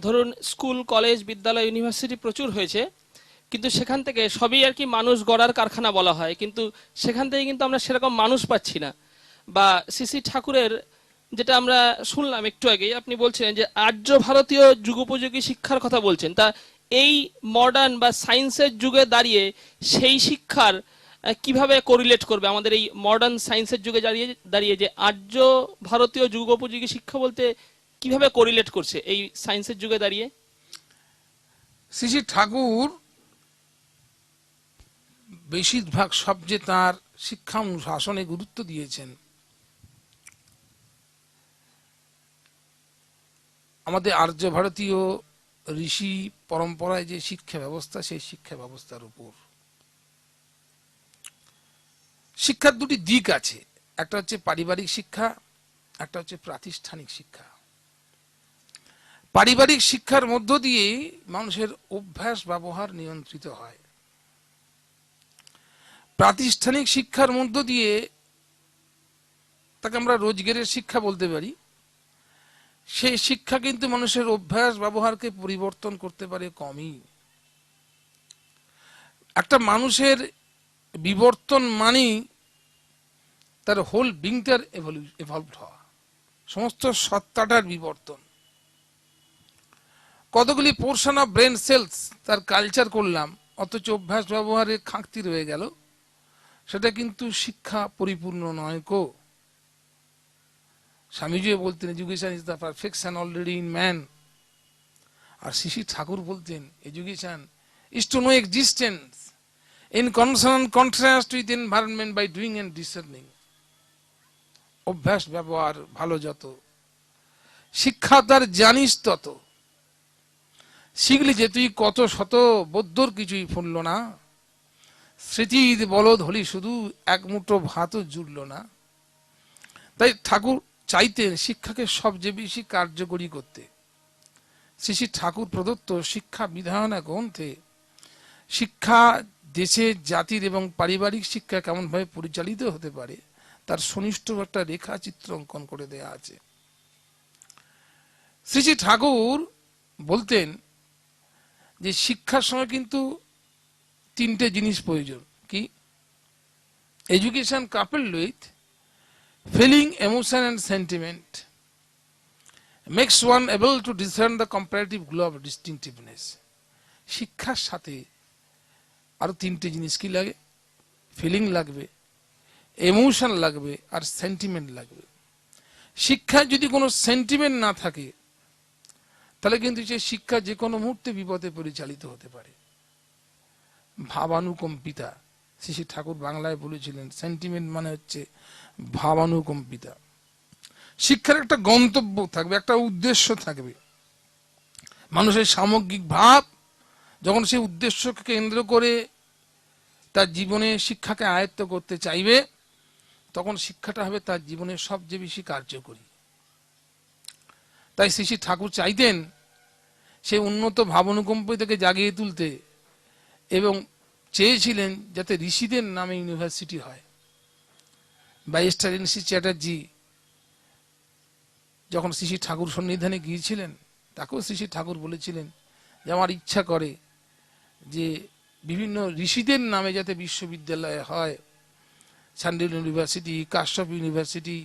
ধরুন school college বিদ্যালয় university প্রচুর হয়েছে, কিন্তু সেখান থেকে সবই আর কি মানুষ গড়ার কারখানা বলা হয়, কিন্তু সেখান থেকে কিন্তু আমরা সেরকম মানুষ পাচ্ছি না। বা শ্রী ঠাকুরের যেটা আমরা শুনলাম একটু আগে, আপনি বলছিলেন যে আর্য ভারতীয় যুগোপযোগী শিক্ষার কথা বলছেন, তা এই মডার্ন বা সায়েন্সের যুগে দাঁড়িয়ে সেই শিক্ষার কিভাবে কোরিলেট করবে আমাদের এই মডার্ন সায়েন্সের যুগে দাঁড়িয়ে দাঁড়িয়ে যে আর্য ভারতীয় যুগোপযোগী শিক্ষা বলতে কিভাবে কোরিলেট করছে এই সায়েন্সের যুগে দাঁড়িয়ে? শ্রী শ্রী ঠাকুর বেশিরভাগ সবচেয়ে তার শিক্ষা অনুশাসনে গুরুত্ব দিয়েছেন আমাদের আর্য ভারতীয় ঋষি পরম্পরায় যে শিক্ষা ব্যবস্থা, সেই শিক্ষা ব্যবস্থার উপর। শিক্ষার দুটি দিক আছে, একটা হচ্ছে পারিবারিক শিক্ষা, একটা হচ্ছে প্রাতিষ্ঠানিক শিক্ষা। পারিবারিক শিক্ষার মধ্য দিয়ে মানুষের অভ্যাস ব্যবহার নিয়ন্ত্রিত হয়। প্রাতিষ্ঠানিক শিক্ষার মধ্য দিয়ে তাকে আমরা রোজগারের শিক্ষা বলতে পারি। সেই শিক্ষা কিন্তু মানুষের অভ্যাস ব্যবহারকে পরিবর্তন করতে পারে কমই। একটা মানুষের বিবর্তন মানেই তার হোল বিংটার এভলভড হওয়া, সমস্ত সত্তাটার বিবর্তন। কতগুলি পোর্শন অফ ব্রেন সেলস তার কালচার করলাম, অথচ অভ্যাস ব্যবহারে খাঁকতি রয়ে গেল, সেটা কিন্তু শিক্ষা পরিপূর্ণ নয় কো। স্বামীজি বলতেন education is the perfection already in man, আর শ্রী ঠাকুর বলতেন education is to know existence in consonant contrast with environment by doing and discerning. অভ্যাস ব্যবহার ভালো যত, শিক্ষা তার জানিস তত। শিখলি যে তুই কত শত, বৌদ্ধর কিছুই ফুলল না, স্মৃতির বলদ হলি শুধু, এক মুঠো ভাতও জুড়ল না। তাই ঠাকুর চাইতেন শিক্ষাকে সবচেয়ে বেশি কার্যকরী করতে। শ্রী শ্রী ঠাকুর প্রদত্ত শিক্ষা বিধান গ্রন্থে শিক্ষা দেশের, জাতির এবং পারিবারিক শিক্ষা কেমনভাবে পরিচালিত হতে পারে তার সুনিষ্ঠ একটা রেখা চিত্র অঙ্কন করে দেয়া আছে। শ্রী শ্রী ঠাকুর বলতেন যে শিক্ষার সময় কিন্তু তিনটে জিনিস প্রয়োজন। কি? Education coupled with feeling, emotion and sentiment makes one able to discern the comparative glow of distinctiveness. শিক্ষার সাথে আরো তিনটে জিনিস কি লাগে? ফিলিং লাগবে, ইমোশন লাগবে, আর সেন্টিমেন্ট লাগবে। শিক্ষায় যদি কোনো সেন্টিমেন্ট না থাকে তাহলে কিন্তু সেই শিক্ষা যে কোনো মুহূর্তে বিপদে পরিচালিত হতে পারে। ভাবানুকম্পিতা, শ্রী শ্রী ঠাকুর বাংলায় বলেছিলেন সেন্টিমেন্ট মানে হচ্ছে ভাবানুকম্পিতা। শিক্ষার একটা গন্তব্য থাকবে, একটা উদ্দেশ্য থাকবে। মানুষের সামগ্রিক ভাব যখন সেই উদ্দেশ্যকে কেন্দ্র করে তার জীবনে শিক্ষাকে আয়ত্ত করতে চাইবে, তখন শিক্ষাটা হবে তার জীবনের সবচেয়ে বেশি কার্যকরী। তাই শ্রী শ্রী ঠাকুর চাইতেন সেই উন্নত ভাবানুকম্পিতাকে জাগিয়ে তুলতে, এবং চেয়েছিলেন যাতে ঋষিদের নামে ইউনিভার্সিটি হয়। ব্যারিস্টার এন সি চ্যাটার্জি যখন শ্রী শ্রী ঠাকুর সন্নিধানে গিয়েছিলেন, তাকেও শ্রী শ্রী ঠাকুর বলেছিলেন যে আমার ইচ্ছা করে যে বিভিন্ন ঋষিদের নামে যাতে বিশ্ববিদ্যালয় হয়, স্যান্ডেল university, Kashyap university,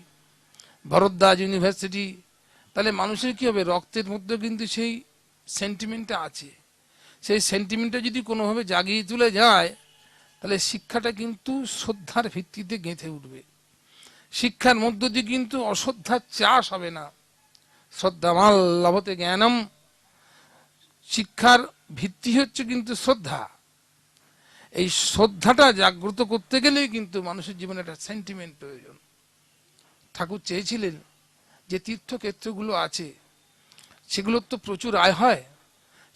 Bharadwaj university. তাহলে মানুষের কি হবে? রক্তের মধ্যে কিন্তু সেই সেন্টিমেন্টটা আছে। সেই সেন্টিমেন্টটা যদি কোনোভাবে জাগিয়ে তুলে যায়, তাহলে শিক্ষাটা কিন্তু শ্রদ্ধার ভিত্তিতে গেঁথে উঠবে। শিক্ষার মধ্য দিয়ে কিন্তু অশ্রদ্ধার চাষ হবে না। শ্রদ্ধামাল লভতে জ্ঞানম, শিক্ষার ভিত্তি হচ্ছে কিন্তু শ্রদ্ধা। এই শ্রদ্ধাটা জাগ্রত করতে গেলে কিন্তু মানুষের জীবনে একটা সেন্টিমেন্ট প্রয়োজন। ঠাকুর চেয়েছিলেন যে তীর্থক্ষেত্রগুলো আছে সেগুলোর তো প্রচুর আয় হয়,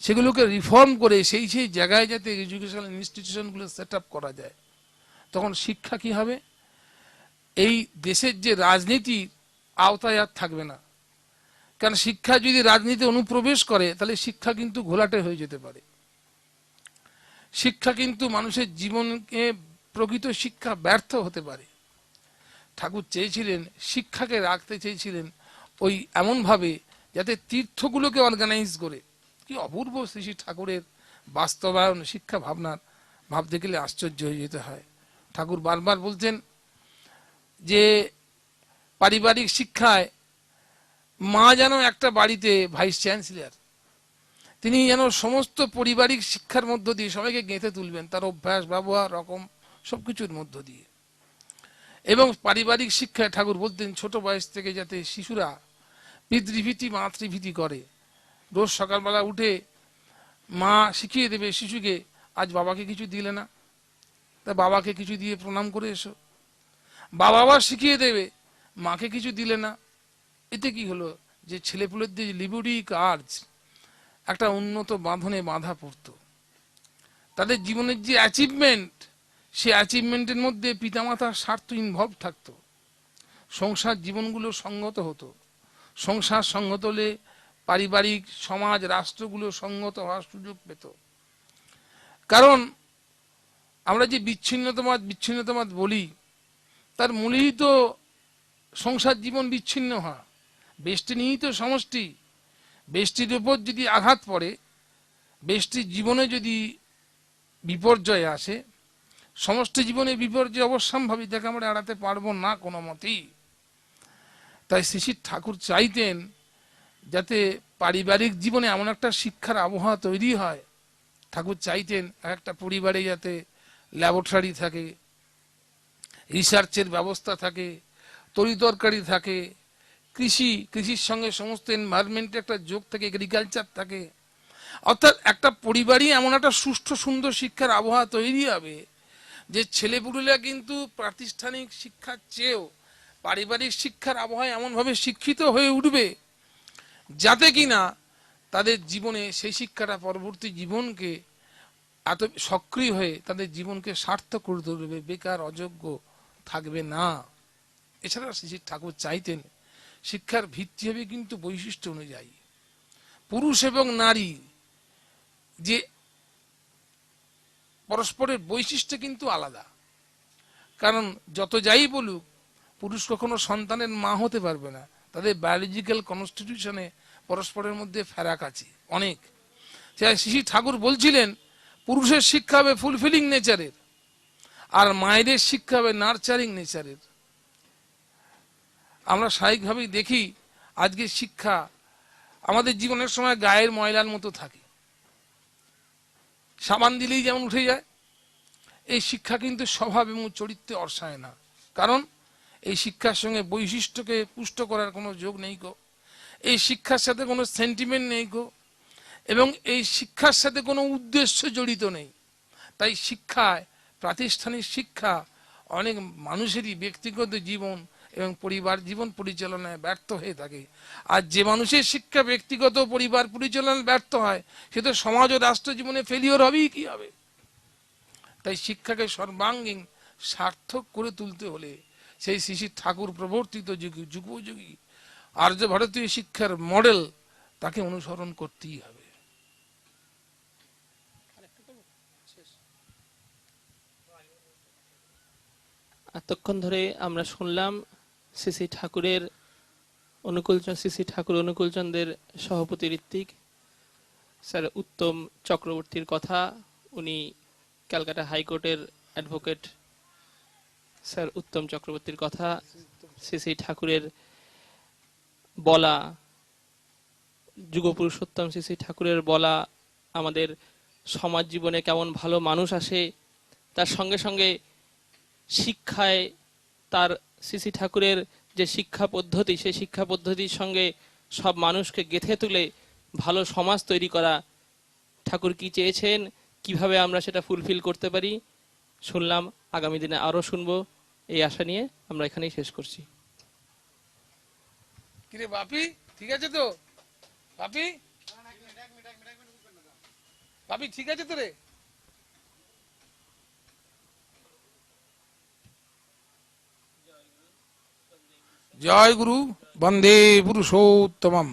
সেগুলোকে রিফর্ম করে সেই সেই জায়গায় যাতে এডুকেশনাল ইনস্টিটিউশনগুলো সেট আপ করা যায়। তখন শিক্ষা কি হবে? এই দেশের যে রাজনীতির আওতায় আর থাকবে না। কারণ শিক্ষা যদি রাজনীতি অনুপ্রবেশ করে তাহলে শিক্ষা কিন্তু ঘোলাটে হয়ে যেতে পারে। শিক্ষা কিন্তু মানুষের জীবনকে, প্রকৃত শিক্ষা ব্যর্থ হতে পারে। ঠাকুর চেয়েছিলেন শিক্ষাকে রাখতে চেয়েছিলেন ওই এমনভাবে যাতে তীর্থগুলোকে অর্গানাইজ করে কি অপূর্ব শ্রী শ্রী ঠাকুরের বাস্তবায়ন শিক্ষা ভাবনার, ভাবতে গেলে আশ্চর্য হয়ে যেতে হয়। ঠাকুর বারবার বলতেন যে পারিবারিক শিক্ষায় মা যেন একটা বাড়িতে ভাইস চ্যান্সেলর, তিনি যেন সমস্ত পারিবারিক শিক্ষার মধ্য দিয়ে সবাইকে গেঁথে তুলবেন, তার অভ্যাস ব্যবহার রকম সবকিছুর মধ্য দিয়ে। এবং পারিবারিক শিক্ষায় ঠাকুর বলতেন ছোট বয়স থেকে যাতে শিশুরা পিতৃভীতি মাতৃভীতি করে। রোজ সকালবেলা উঠে মা শিখিয়ে দেবে শিশুকে, আজ বাবাকে কিছু দিলে না, তা বাবাকে কিছু দিয়ে প্রণাম করে এসো। বাবা আবার শিখিয়ে দেবে মাকে কিছু দিলে না। এতে কি হলো, যে ছেলেপুলের যে লিবরি কাজ একটা উন্নত বাঁধনে বাঁধা পড়তো। তাদের জীবনের যে অ্যাচিভমেন্ট, সে অ্যাচিভমেন্টের মধ্যে পিতামাতার স্বার্থ ইনভলভ থাকতো। সংসার জীবনগুলো সঙ্গত হতো। সংসার সঙ্গত হলে পারিবারিক সমাজ রাষ্ট্রগুলো সঙ্গত হওয়ার সুযোগ পেত। কারণ আমরা যে বিচ্ছিন্নতাবাদ বলি, তার মূলেই তো সংসার জীবন বিচ্ছিন্ন হওয়া। বেষ্টি নিহিত সমষ্টি, বেষ্টির উপর যদি আঘাত পড়ে, বেষ্টির জীবনে যদি বিপর্যয় আসে, সমষ্টি জীবনে বিপর্যয় অবশ্যম্ভাবী, তাকে আমরা এড়াতে পারবো না কোনো মতেই। তাই শ্রী শ্রী ঠাকুর চাইতেন যাতে পারিবারিক জীবনে এমন একটা শিক্ষার আবহাওয়া তৈরি হয়। ঠাকুর চাইতেন একটা পরিবারে যাতে ল্যাবরেটরি থাকে, রিসার্চের ব্যবস্থা থাকে, তরিতরকারি থাকে, কৃষির সঙ্গে সমস্ত এনভায়রনমেন্টের একটা যোগ থাকে, এগ্রিকালচার থাকে। অর্থাৎ একটা পরিবারই এমন একটা সুষ্ঠু সুন্দর শিক্ষার আবহাওয়া তৈরি হবে যে ছেলেপুলেরা কিন্তু প্রাতিষ্ঠানিক শিক্ষার চেয়েও পারিবারিক শিক্ষার আবহাওয়ায় এমনভাবে শিক্ষিত হয়ে উঠবে যাতে কিনা তাদের জীবনে সেই শিক্ষাটা পরবর্তী জীবনকে এত সক্রিয় হয়ে তাদের জীবনকে সার্থক করে তুলবে, বেকার অযোগ্য থাকবে না। এছাড়া শ্রী ঠাকুর চাইতেন শিক্ষার ভিত্তি হবে কিন্তু বৈশিষ্ট্য অনুযায়ী। পুরুষ এবং নারী যে পরস্পরের বৈশিষ্ট্য কিন্তু আলাদা। কারণ যত যাই বলুক, পুরুষ কখনো সন্তানের মা হতে পারবে না। তাদের বায়োলজিক্যাল কনস্টিটিউশনে পরস্পরের মধ্যে ফারাক আছে অনেক। শ্রী ঠাকুর বলছিলেন পুরুষের শিক্ষা হবে ফুলফিলিং নেচারের, আর মায়েদের শিক্ষা হবে নার্চারিং নেচারের। আমরা স্বাভাবিকভাবেই দেখি আজকে শিক্ষা আমাদের জীবনের সময় গায়ের ময়লার মতো থাকে, সাবান দিলেই যেমন উঠে যায়। এই শিক্ষা কিন্তু স্বভাব এবং চরিত্রে অর্শায় না। কারণ এই শিক্ষার সঙ্গে বৈশিষ্ট্যকে পুষ্ট করার কোনো যোগ নেই গো, এই শিক্ষার সাথে কোনো সেন্টিমেন্ট নেই গো, এবং এই শিক্ষার সাথে কোনো উদ্দেশ্য জড়িত নেই। তাই শিক্ষায়, প্রাতিষ্ঠানিক শিক্ষা অনেক মানুষেরই ব্যক্তিগত জীবন এবং পরিবার জীবন পরিচালনায় ব্যর্থ হয়ে থাকে। আর যে মানুষের শিক্ষা ব্যক্তিগত পরিবার পরিচালনায় ব্যর্থ হয়, সে তো সমাজ ও রাষ্ট্র জীবনে ফেলিওর হবেই কি হবে। তাই শিক্ষাকে সর্বাঙ্গীন সার্থক করে তুলতে হলে সেই শ্রী শ্রী ঠাকুর প্রবর্তিত যুগোপযোগী আর্য ভারতীয় শিক্ষার মডেল তাকে অনুসরণ করতেই হবে। এতক্ষণ ধরে আমরা শুনলাম শ্রী শ্রী ঠাকুরের শ্রী শ্রী ঠাকুর অনুকূলচন্দ্রের সভাপতি ঋত্বিক স্যার উত্তম চক্রবর্তীর কথা। উনি ক্যালকাটা হাইকোর্টের অ্যাডভোকেট স্যার উত্তম চক্রবর্তীর কথা। শ্রী শ্রী ঠাকুরের বলা, যুগপুরুষোত্তম শ্রী শ্রী ঠাকুরের বলা আমাদের সমাজ জীবনে কেমন ভালো মানুষ আসে, তার সঙ্গে সঙ্গে শিক্ষায় তার শ্রী শ্রী ঠাকুরের যে শিক্ষা পদ্ধতি, সেই শিক্ষা পদ্ধতির সঙ্গে সব মানুষকে গেঁথে তুলে ভালো সমাজ তৈরি করা। ঠাকুর কি চেয়েছেন, কিভাবে আমরা সেটা ফুলফিল করতে পারি শুনলাম, আগামী দিনে আরো শুনবো। এই আশা নিয়ে আমরা এখানেই শেষ করছি। কিরে বাপি, ঠিক আছে তো? বাপি, বাপি ঠিক আছে তো রে? জয় গুরু, বন্দে পুরুষোত্তমম।